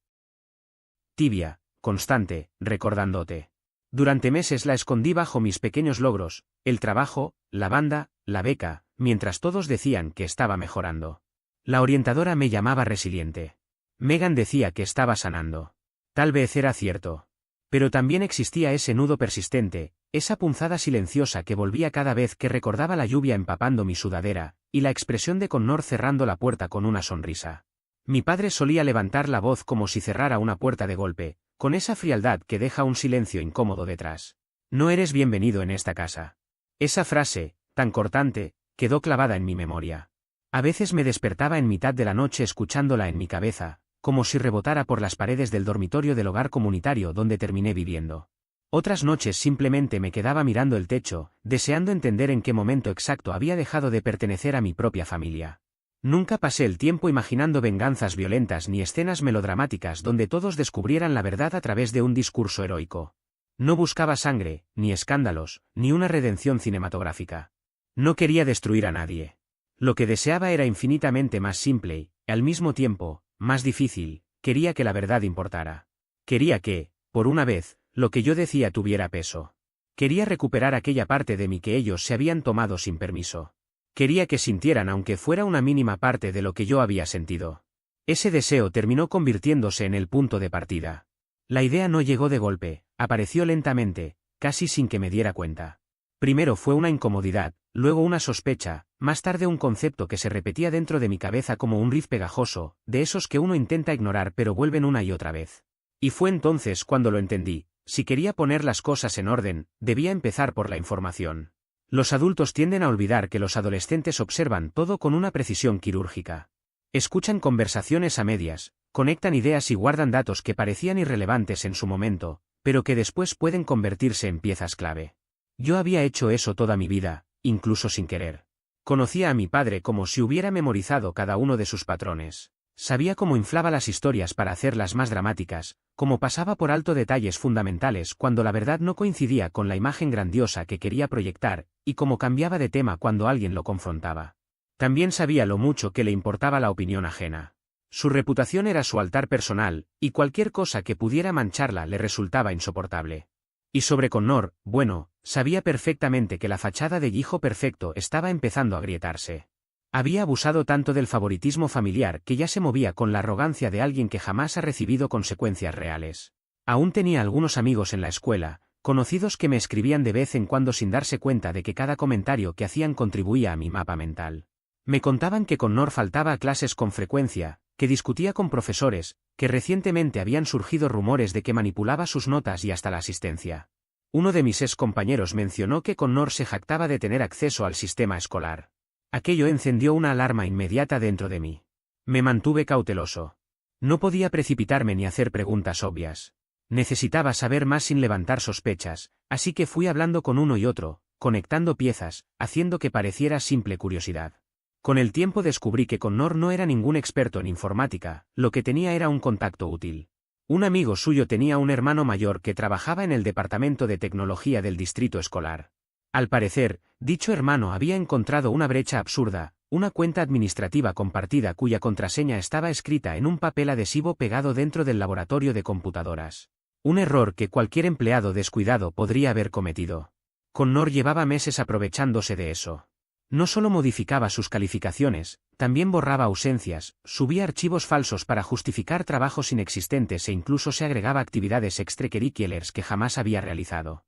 Tibia, constante, recordándote. Durante meses la escondí bajo mis pequeños logros, el trabajo, la banda, la beca, mientras todos decían que estaba mejorando. La orientadora me llamaba resiliente. Megan decía que estaba sanando. Tal vez era cierto. Pero también existía ese nudo persistente, esa punzada silenciosa que volvía cada vez que recordaba la lluvia empapando mi sudadera, y la expresión de Connor cerrando la puerta con una sonrisa. Mi padre solía levantar la voz como si cerrara una puerta de golpe, con esa frialdad que deja un silencio incómodo detrás. No eres bienvenido en esta casa. Esa frase, tan cortante, quedó clavada en mi memoria. A veces me despertaba en mitad de la noche escuchándola en mi cabeza, como si rebotara por las paredes del dormitorio del hogar comunitario donde terminé viviendo. Otras noches simplemente me quedaba mirando el techo, deseando entender en qué momento exacto había dejado de pertenecer a mi propia familia. Nunca pasé el tiempo imaginando venganzas violentas ni escenas melodramáticas donde todos descubrieran la verdad a través de un discurso heroico. No buscaba sangre, ni escándalos, ni una redención cinematográfica. No quería destruir a nadie. Lo que deseaba era infinitamente más simple y, al mismo tiempo, más difícil. Quería que la verdad importara. Quería que, por una vez, lo que yo decía tuviera peso. Quería recuperar aquella parte de mí que ellos se habían tomado sin permiso. Quería que sintieran aunque fuera una mínima parte de lo que yo había sentido. Ese deseo terminó convirtiéndose en el punto de partida. La idea no llegó de golpe, apareció lentamente, casi sin que me diera cuenta. Primero fue una incomodidad, luego una sospecha, más tarde un concepto que se repetía dentro de mi cabeza como un riff pegajoso, de esos que uno intenta ignorar pero vuelven una y otra vez. Y fue entonces cuando lo entendí: si quería poner las cosas en orden, debía empezar por la información. Los adultos tienden a olvidar que los adolescentes observan todo con una precisión quirúrgica. Escuchan conversaciones a medias, conectan ideas y guardan datos que parecían irrelevantes en su momento, pero que después pueden convertirse en piezas clave. Yo había hecho eso toda mi vida, incluso sin querer. Conocía a mi padre como si hubiera memorizado cada uno de sus patrones. Sabía cómo inflaba las historias para hacerlas más dramáticas, cómo pasaba por alto detalles fundamentales cuando la verdad no coincidía con la imagen grandiosa que quería proyectar, y cómo cambiaba de tema cuando alguien lo confrontaba. También sabía lo mucho que le importaba la opinión ajena. Su reputación era su altar personal, y cualquier cosa que pudiera mancharla le resultaba insoportable. Y sobre Connor, bueno, sabía perfectamente que la fachada de hijo perfecto estaba empezando a agrietarse. Había abusado tanto del favoritismo familiar que ya se movía con la arrogancia de alguien que jamás ha recibido consecuencias reales. Aún tenía algunos amigos en la escuela, conocidos que me escribían de vez en cuando sin darse cuenta de que cada comentario que hacían contribuía a mi mapa mental. Me contaban que Connor faltaba a clases con frecuencia, que discutía con profesores, que recientemente habían surgido rumores de que manipulaba sus notas y hasta la asistencia. Uno de mis ex compañeros mencionó que Connor se jactaba de tener acceso al sistema escolar. Aquello encendió una alarma inmediata dentro de mí. Me mantuve cauteloso. No podía precipitarme ni hacer preguntas obvias. Necesitaba saber más sin levantar sospechas, así que fui hablando con uno y otro, conectando piezas, haciendo que pareciera simple curiosidad. Con el tiempo descubrí que Connor no era ningún experto en informática, lo que tenía era un contacto útil. Un amigo suyo tenía un hermano mayor que trabajaba en el departamento de tecnología del distrito escolar. Al parecer, dicho hermano había encontrado una brecha absurda, una cuenta administrativa compartida cuya contraseña estaba escrita en un papel adhesivo pegado dentro del laboratorio de computadoras. Un error que cualquier empleado descuidado podría haber cometido. Connor llevaba meses aprovechándose de eso. No solo modificaba sus calificaciones, también borraba ausencias, subía archivos falsos para justificar trabajos inexistentes e incluso se agregaba actividades extracurriculares que jamás había realizado.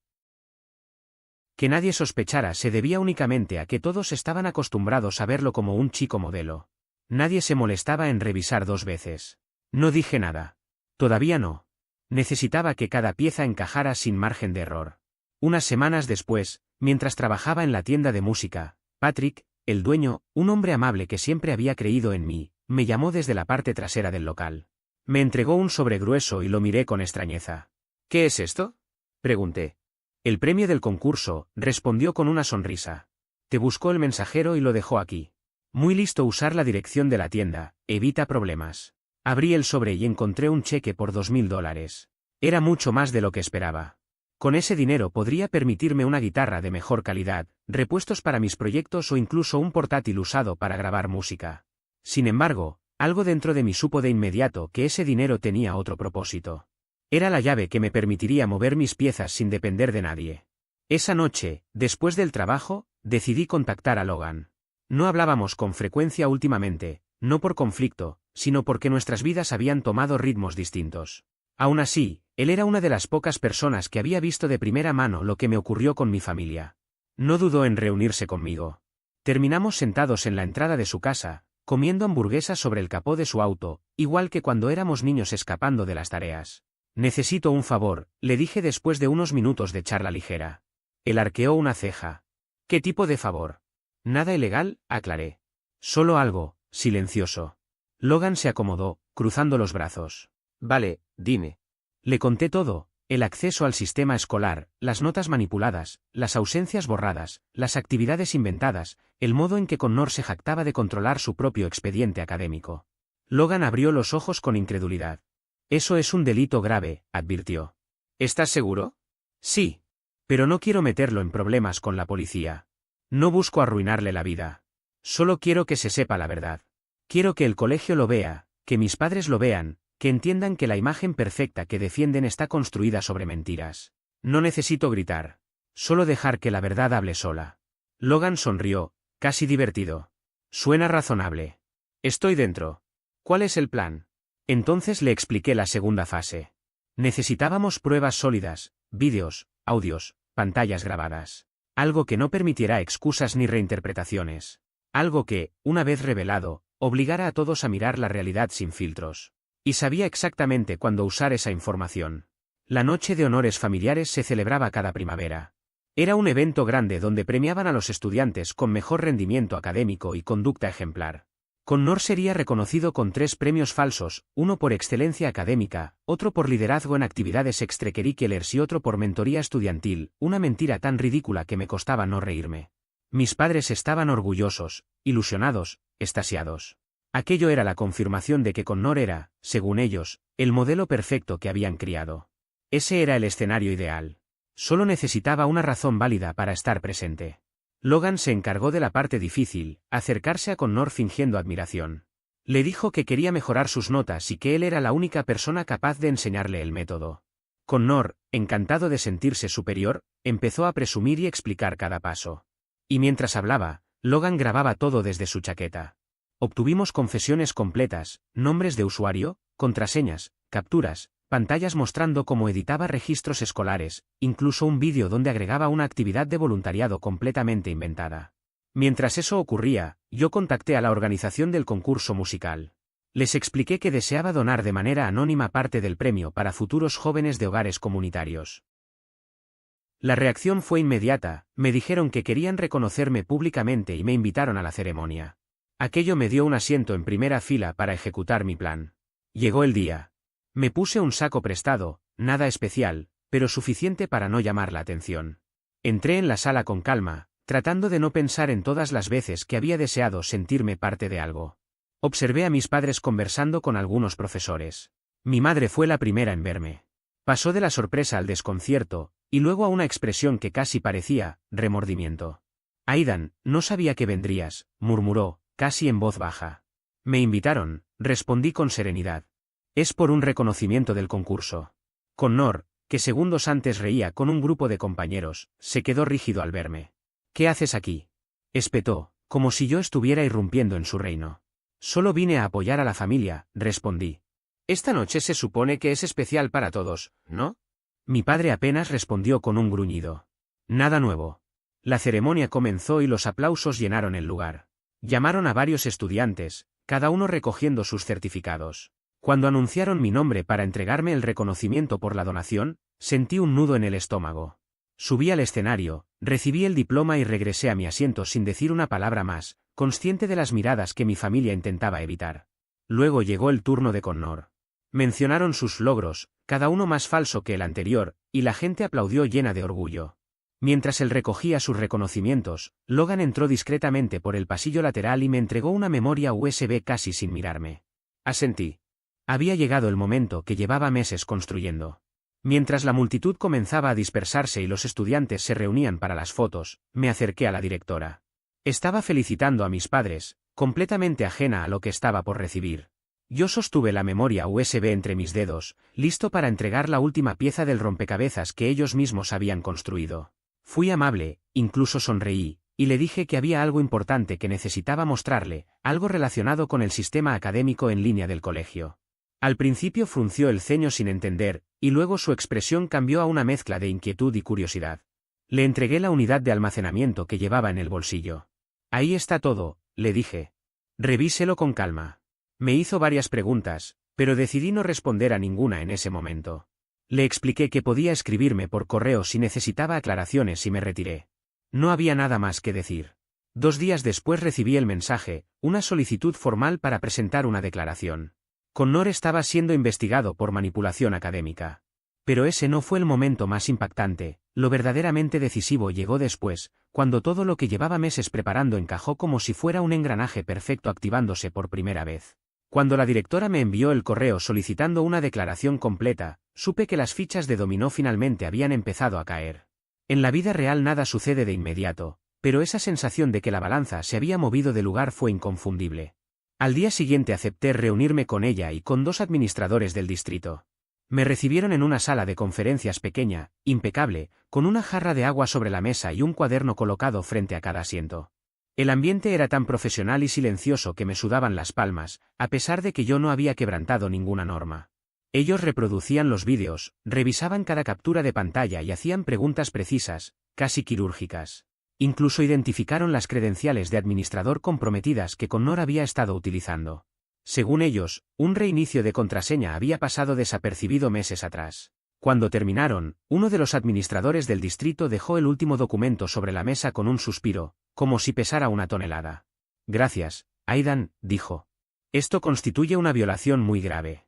Que nadie sospechara se debía únicamente a que todos estaban acostumbrados a verlo como un chico modelo. Nadie se molestaba en revisar 2 veces. No dije nada. Todavía no. Necesitaba que cada pieza encajara sin margen de error. Unas semanas después, mientras trabajaba en la tienda de música, Patrick, el dueño, un hombre amable que siempre había creído en mí, me llamó desde la parte trasera del local. Me entregó un sobre grueso y lo miré con extrañeza. ¿Qué es esto?, pregunté. El premio del concurso, respondió con una sonrisa. Te buscó el mensajero y lo dejó aquí. Muy listo usar la dirección de la tienda, evita problemas. Abrí el sobre y encontré un cheque por $2000. Era mucho más de lo que esperaba. Con ese dinero podría permitirme una guitarra de mejor calidad, repuestos para mis proyectos o incluso un portátil usado para grabar música. Sin embargo, algo dentro de mí supo de inmediato que ese dinero tenía otro propósito. Era la llave que me permitiría mover mis piezas sin depender de nadie. Esa noche, después del trabajo, decidí contactar a Logan. No hablábamos con frecuencia últimamente, no por conflicto, sino porque nuestras vidas habían tomado ritmos distintos. Aún así, él era una de las pocas personas que había visto de primera mano lo que me ocurrió con mi familia. No dudó en reunirse conmigo. Terminamos sentados en la entrada de su casa, comiendo hamburguesas sobre el capó de su auto, igual que cuando éramos niños escapando de las tareas. Necesito un favor, le dije después de unos minutos de charla ligera. Él arqueó una ceja. ¿Qué tipo de favor? Nada ilegal, aclaré. Solo algo, silencioso. Logan se acomodó, cruzando los brazos. Vale, dime. Le conté todo, el acceso al sistema escolar, las notas manipuladas, las ausencias borradas, las actividades inventadas, el modo en que Connor se jactaba de controlar su propio expediente académico. Logan abrió los ojos con incredulidad. Eso es un delito grave, advirtió. ¿Estás seguro? Sí. Pero no quiero meterlo en problemas con la policía. No busco arruinarle la vida. Solo quiero que se sepa la verdad. Quiero que el colegio lo vea, que mis padres lo vean, que entiendan que la imagen perfecta que defienden está construida sobre mentiras. No necesito gritar. Solo dejar que la verdad hable sola. Logan sonrió, casi divertido. Suena razonable. Estoy dentro. ¿Cuál es el plan? Entonces le expliqué la segunda fase. Necesitábamos pruebas sólidas, vídeos, audios, pantallas grabadas. Algo que no permitiera excusas ni reinterpretaciones. Algo que, una vez revelado, obligara a todos a mirar la realidad sin filtros. Y sabía exactamente cuándo usar esa información. La noche de honores familiares se celebraba cada primavera. Era un evento grande donde premiaban a los estudiantes con mejor rendimiento académico y conducta ejemplar. Connor sería reconocido con 3 premios falsos, uno por excelencia académica, otro por liderazgo en actividades extracurriculares y otro por mentoría estudiantil, una mentira tan ridícula que me costaba no reírme. Mis padres estaban orgullosos, ilusionados, extasiados. Aquello era la confirmación de que Connor era, según ellos, el modelo perfecto que habían criado. Ese era el escenario ideal. Solo necesitaba una razón válida para estar presente. Logan se encargó de la parte difícil, acercarse a Connor fingiendo admiración. Le dijo que quería mejorar sus notas y que él era la única persona capaz de enseñarle el método. Connor, encantado de sentirse superior, empezó a presumir y explicar cada paso. Y mientras hablaba, Logan grababa todo desde su chaqueta. Obtuvimos confesiones completas, nombres de usuario, contraseñas, capturas, pantallas mostrando cómo editaba registros escolares, incluso un vídeo donde agregaba una actividad de voluntariado completamente inventada. Mientras eso ocurría, yo contacté a la organización del concurso musical. Les expliqué que deseaba donar de manera anónima parte del premio para futuros jóvenes de hogares comunitarios. La reacción fue inmediata, me dijeron que querían reconocerme públicamente y me invitaron a la ceremonia. Aquello me dio un asiento en primera fila para ejecutar mi plan. Llegó el día. Me puse un saco prestado, nada especial, pero suficiente para no llamar la atención. Entré en la sala con calma, tratando de no pensar en todas las veces que había deseado sentirme parte de algo. Observé a mis padres conversando con algunos profesores. Mi madre fue la primera en verme. Pasó de la sorpresa al desconcierto, y luego a una expresión que casi parecía remordimiento. Aidan, no sabía que vendrías, murmuró, casi en voz baja. Me invitaron, respondí con serenidad. Es por un reconocimiento del concurso. Connor, que segundos antes reía con un grupo de compañeros, se quedó rígido al verme. ¿Qué haces aquí? Espetó, como si yo estuviera irrumpiendo en su reino. Solo vine a apoyar a la familia, respondí. Esta noche se supone que es especial para todos, ¿no? Mi padre apenas respondió con un gruñido. Nada nuevo. La ceremonia comenzó y los aplausos llenaron el lugar. Llamaron a varios estudiantes, cada uno recogiendo sus certificados. Cuando anunciaron mi nombre para entregarme el reconocimiento por la donación, sentí un nudo en el estómago. Subí al escenario, recibí el diploma y regresé a mi asiento sin decir una palabra más, consciente de las miradas que mi familia intentaba evitar. Luego llegó el turno de Connor. Mencionaron sus logros, cada uno más falso que el anterior, y la gente aplaudió llena de orgullo. Mientras él recogía sus reconocimientos, Logan entró discretamente por el pasillo lateral y me entregó una memoria USB casi sin mirarme. Asentí. Había llegado el momento que llevaba meses construyendo. Mientras la multitud comenzaba a dispersarse y los estudiantes se reunían para las fotos, me acerqué a la directora. Estaba felicitando a mis padres, completamente ajena a lo que estaba por recibir. Yo sostuve la memoria USB entre mis dedos, listo para entregar la última pieza del rompecabezas que ellos mismos habían construido. Fui amable, incluso sonreí, y le dije que había algo importante que necesitaba mostrarle, algo relacionado con el sistema académico en línea del colegio. Al principio frunció el ceño sin entender, y luego su expresión cambió a una mezcla de inquietud y curiosidad. Le entregué la unidad de almacenamiento que llevaba en el bolsillo. Ahí está todo, le dije. Revíselo con calma. Me hizo varias preguntas, pero decidí no responder a ninguna en ese momento. Le expliqué que podía escribirme por correo si necesitaba aclaraciones y me retiré. No había nada más que decir. 2 días después recibí el mensaje, una solicitud formal para presentar una declaración. Connor estaba siendo investigado por manipulación académica. Pero ese no fue el momento más impactante, lo verdaderamente decisivo llegó después, cuando todo lo que llevaba meses preparando encajó como si fuera un engranaje perfecto activándose por primera vez. Cuando la directora me envió el correo solicitando una declaración completa, supe que las fichas de dominó finalmente habían empezado a caer. En la vida real nada sucede de inmediato, pero esa sensación de que la balanza se había movido de lugar fue inconfundible. Al día siguiente acepté reunirme con ella y con 2 administradores del distrito. Me recibieron en una sala de conferencias pequeña, impecable, con una jarra de agua sobre la mesa y un cuaderno colocado frente a cada asiento. El ambiente era tan profesional y silencioso que me sudaban las palmas, a pesar de que yo no había quebrantado ninguna norma. Ellos reproducían los vídeos, revisaban cada captura de pantalla y hacían preguntas precisas, casi quirúrgicas. Incluso identificaron las credenciales de administrador comprometidas que Connor había estado utilizando. Según ellos, un reinicio de contraseña había pasado desapercibido meses atrás. Cuando terminaron, uno de los administradores del distrito dejó el último documento sobre la mesa con un suspiro, como si pesara una tonelada. Gracias, Aidan, dijo. Esto constituye una violación muy grave.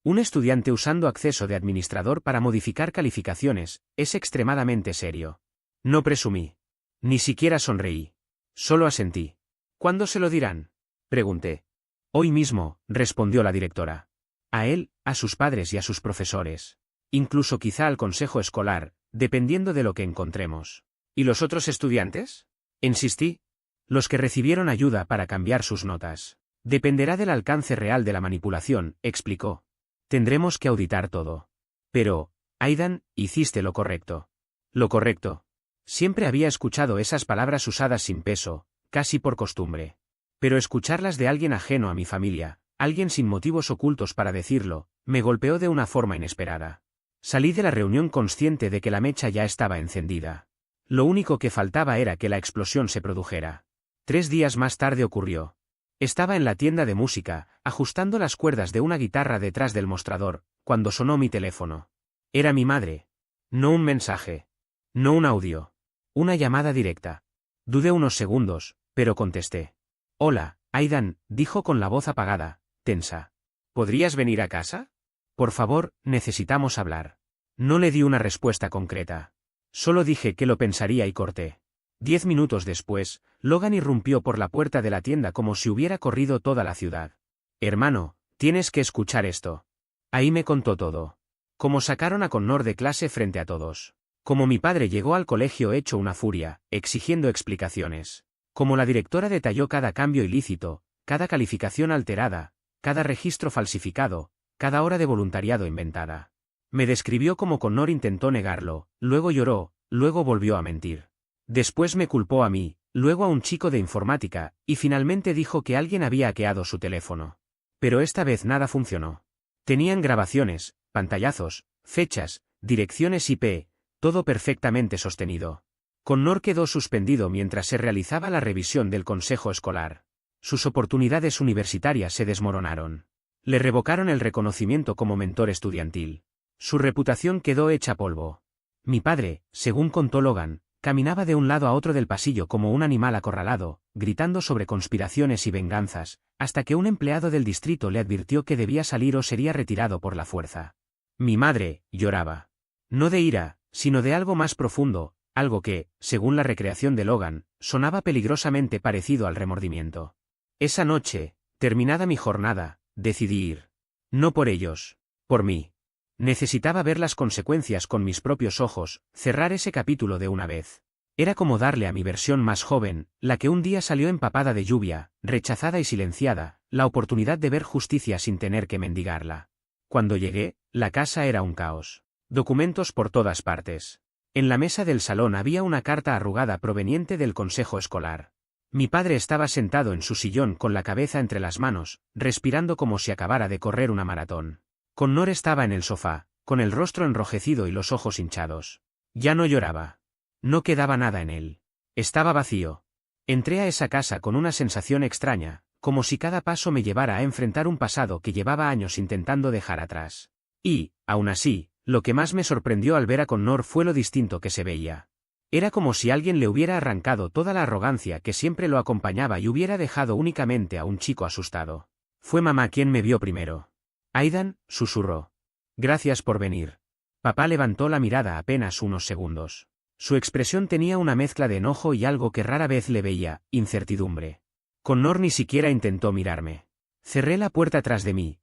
Un estudiante usando acceso de administrador para modificar calificaciones es extremadamente serio. No presumí. Ni siquiera sonreí. Solo asentí. ¿Cuándo se lo dirán? Pregunté. Hoy mismo, respondió la directora. A él, a sus padres y a sus profesores. Incluso quizá al consejo escolar, dependiendo de lo que encontremos. ¿Y los otros estudiantes? Insistí. Los que recibieron ayuda para cambiar sus notas. Dependerá del alcance real de la manipulación, explicó. Tendremos que auditar todo. Pero, Aidan, hiciste lo correcto. Lo correcto. Siempre había escuchado esas palabras usadas sin peso, casi por costumbre. Pero escucharlas de alguien ajeno a mi familia, alguien sin motivos ocultos para decirlo, me golpeó de una forma inesperada. Salí de la reunión consciente de que la mecha ya estaba encendida. Lo único que faltaba era que la explosión se produjera. 3 días más tarde ocurrió. Estaba en la tienda de música, ajustando las cuerdas de una guitarra detrás del mostrador, cuando sonó mi teléfono. Era mi madre. No un mensaje. No un audio. Una llamada directa. Dudé unos segundos, pero contesté. Hola, Aidan, dijo con la voz apagada, tensa. ¿Podrías venir a casa? Por favor, necesitamos hablar. No le di una respuesta concreta. Solo dije que lo pensaría y corté. 10 minutos después, Logan irrumpió por la puerta de la tienda como si hubiera corrido toda la ciudad. Hermano, tienes que escuchar esto. Ahí me contó todo. Cómo sacaron a Connor de clase frente a todos. Cómo mi padre llegó al colegio hecho una furia, exigiendo explicaciones. Cómo la directora detalló cada cambio ilícito, cada calificación alterada, cada registro falsificado, cada hora de voluntariado inventada. Me describió cómo Connor intentó negarlo, luego lloró, luego volvió a mentir. Después me culpó a mí, luego a un chico de informática, y finalmente dijo que alguien había hackeado su teléfono. Pero esta vez nada funcionó. Tenían grabaciones, pantallazos, fechas, direcciones IP, todo perfectamente sostenido. Connor quedó suspendido mientras se realizaba la revisión del consejo escolar. Sus oportunidades universitarias se desmoronaron. Le revocaron el reconocimiento como mentor estudiantil. Su reputación quedó hecha polvo. Mi padre, según contó Logan, caminaba de un lado a otro del pasillo como un animal acorralado, gritando sobre conspiraciones y venganzas, hasta que un empleado del distrito le advirtió que debía salir o sería retirado por la fuerza. Mi madre lloraba. No de ira, sino de algo más profundo, algo que, según la recreación de Logan, sonaba peligrosamente parecido al remordimiento. Esa noche, terminada mi jornada, decidí ir. No por ellos, por mí. Necesitaba ver las consecuencias con mis propios ojos, cerrar ese capítulo de una vez. Era como darle a mi versión más joven, la que un día salió empapada de lluvia, rechazada y silenciada, la oportunidad de ver justicia sin tener que mendigarla. Cuando llegué, la casa era un caos. Documentos por todas partes. En la mesa del salón había una carta arrugada proveniente del consejo escolar. Mi padre estaba sentado en su sillón con la cabeza entre las manos, respirando como si acabara de correr una maratón. Connor estaba en el sofá, con el rostro enrojecido y los ojos hinchados. Ya no lloraba. No quedaba nada en él. Estaba vacío. Entré a esa casa con una sensación extraña, como si cada paso me llevara a enfrentar un pasado que llevaba años intentando dejar atrás. Y, aún así, lo que más me sorprendió al ver a Connor fue lo distinto que se veía. Era como si alguien le hubiera arrancado toda la arrogancia que siempre lo acompañaba y hubiera dejado únicamente a un chico asustado. Fue mamá quien me vio primero. Aidan, susurró. Gracias por venir. Papá levantó la mirada apenas unos segundos. Su expresión tenía una mezcla de enojo y algo que rara vez le veía, incertidumbre. Connor ni siquiera intentó mirarme. Cerré la puerta tras de mí,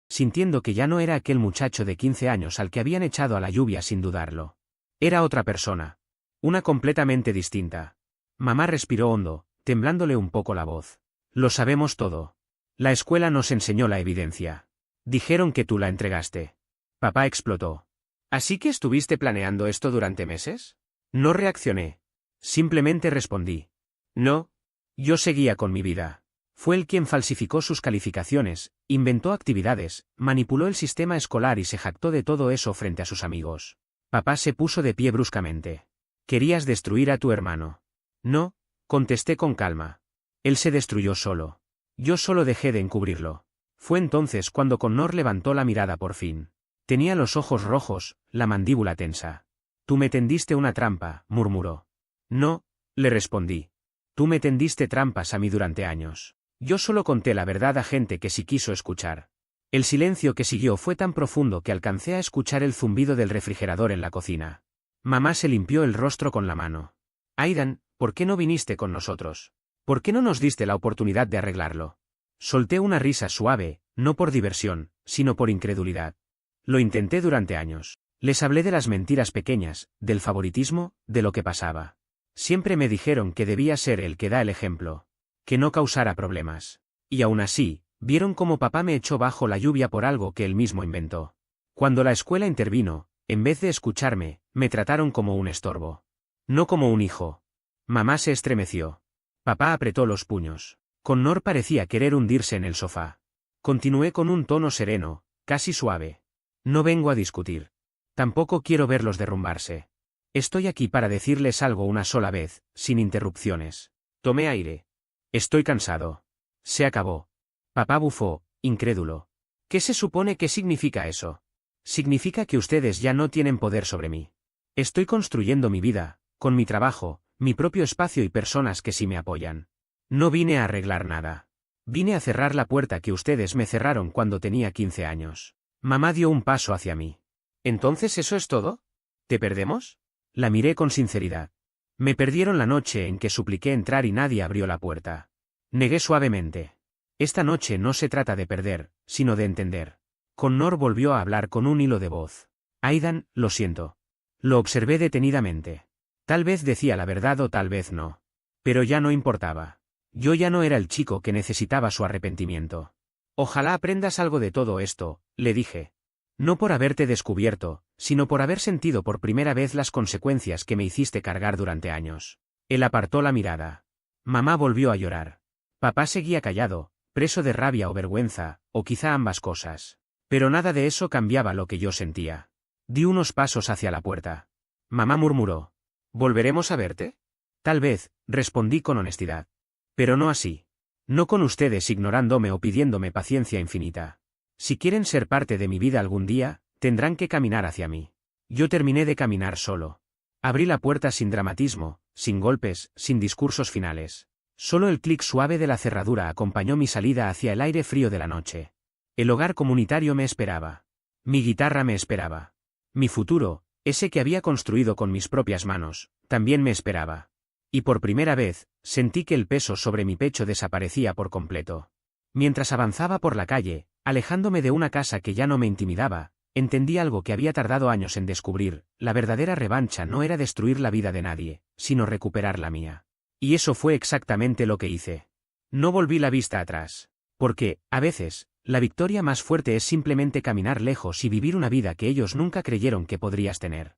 sintiendo que ya no era aquel muchacho de 15 años al que habían echado a la lluvia sin dudarlo. Era otra persona. Una completamente distinta. Mamá respiró hondo, temblándole un poco la voz. Lo sabemos todo. La escuela nos enseñó la evidencia. Dijeron que tú la entregaste. Papá explotó. ¿Así que estuviste planeando esto durante meses? No reaccioné. Simplemente respondí. No. Yo seguía con mi vida. Fue él quien falsificó sus calificaciones, inventó actividades, manipuló el sistema escolar y se jactó de todo eso frente a sus amigos. Papá se puso de pie bruscamente. Querías destruir a tu hermano. No, contesté con calma. Él se destruyó solo. Yo solo dejé de encubrirlo. Fue entonces cuando Connor levantó la mirada por fin. Tenía los ojos rojos, la mandíbula tensa. Tú me tendiste una trampa, murmuró. No, le respondí. Tú me tendiste trampas a mí durante años. Yo solo conté la verdad a gente que sí quiso escuchar. El silencio que siguió fue tan profundo que alcancé a escuchar el zumbido del refrigerador en la cocina. Mamá se limpió el rostro con la mano. Aidan, ¿por qué no viniste con nosotros? ¿Por qué no nos diste la oportunidad de arreglarlo? Solté una risa suave, no por diversión, sino por incredulidad. Lo intenté durante años. Les hablé de las mentiras pequeñas, del favoritismo, de lo que pasaba. Siempre me dijeron que debía ser el que da el ejemplo. Que no causara problemas. Y aún así, vieron cómo papá me echó bajo la lluvia por algo que él mismo inventó. Cuando la escuela intervino, en vez de escucharme, me trataron como un estorbo. No como un hijo. Mamá se estremeció. Papá apretó los puños. Connor parecía querer hundirse en el sofá. Continué con un tono sereno, casi suave. No vengo a discutir. Tampoco quiero verlos derrumbarse. Estoy aquí para decirles algo una sola vez, sin interrupciones. Tomé aire. Estoy cansado. Se acabó. Papá bufó, incrédulo. ¿Qué se supone que significa eso? Significa que ustedes ya no tienen poder sobre mí. Estoy construyendo mi vida, con mi trabajo, mi propio espacio y personas que sí me apoyan. No vine a arreglar nada. Vine a cerrar la puerta que ustedes me cerraron cuando tenía 15 años. Mamá dio un paso hacia mí. ¿Entonces eso es todo? ¿Te perdemos? La miré con sinceridad. Me perdieron la noche en que supliqué entrar y nadie abrió la puerta. Negué suavemente. Esta noche no se trata de perder, sino de entender. Connor volvió a hablar con un hilo de voz. Aidan, lo siento. Lo observé detenidamente. Tal vez decía la verdad o tal vez no. Pero ya no importaba. Yo ya no era el chico que necesitaba su arrepentimiento. Ojalá aprendas algo de todo esto, le dije. No por haberte descubierto, sino por haber sentido por primera vez las consecuencias que me hiciste cargar durante años. Él apartó la mirada. Mamá volvió a llorar. Papá seguía callado, preso de rabia o vergüenza, o quizá ambas cosas. Pero nada de eso cambiaba lo que yo sentía. Di unos pasos hacia la puerta. Mamá murmuró. ¿Volveremos a verte? Tal vez, respondí con honestidad. Pero no así. No con ustedes ignorándome o pidiéndome paciencia infinita. Si quieren ser parte de mi vida algún día, tendrán que caminar hacia mí. Yo terminé de caminar solo. Abrí la puerta sin dramatismo, sin golpes, sin discursos finales. Solo el clic suave de la cerradura acompañó mi salida hacia el aire frío de la noche. El hogar comunitario me esperaba. Mi guitarra me esperaba. Mi futuro, ese que había construido con mis propias manos, también me esperaba. Y por primera vez, sentí que el peso sobre mi pecho desaparecía por completo. Mientras avanzaba por la calle, alejándome de una casa que ya no me intimidaba, entendí algo que había tardado años en descubrir: la verdadera revancha no era destruir la vida de nadie, sino recuperar la mía. Y eso fue exactamente lo que hice. No volví la vista atrás. Porque, a veces, la victoria más fuerte es simplemente caminar lejos y vivir una vida que ellos nunca creyeron que podrías tener.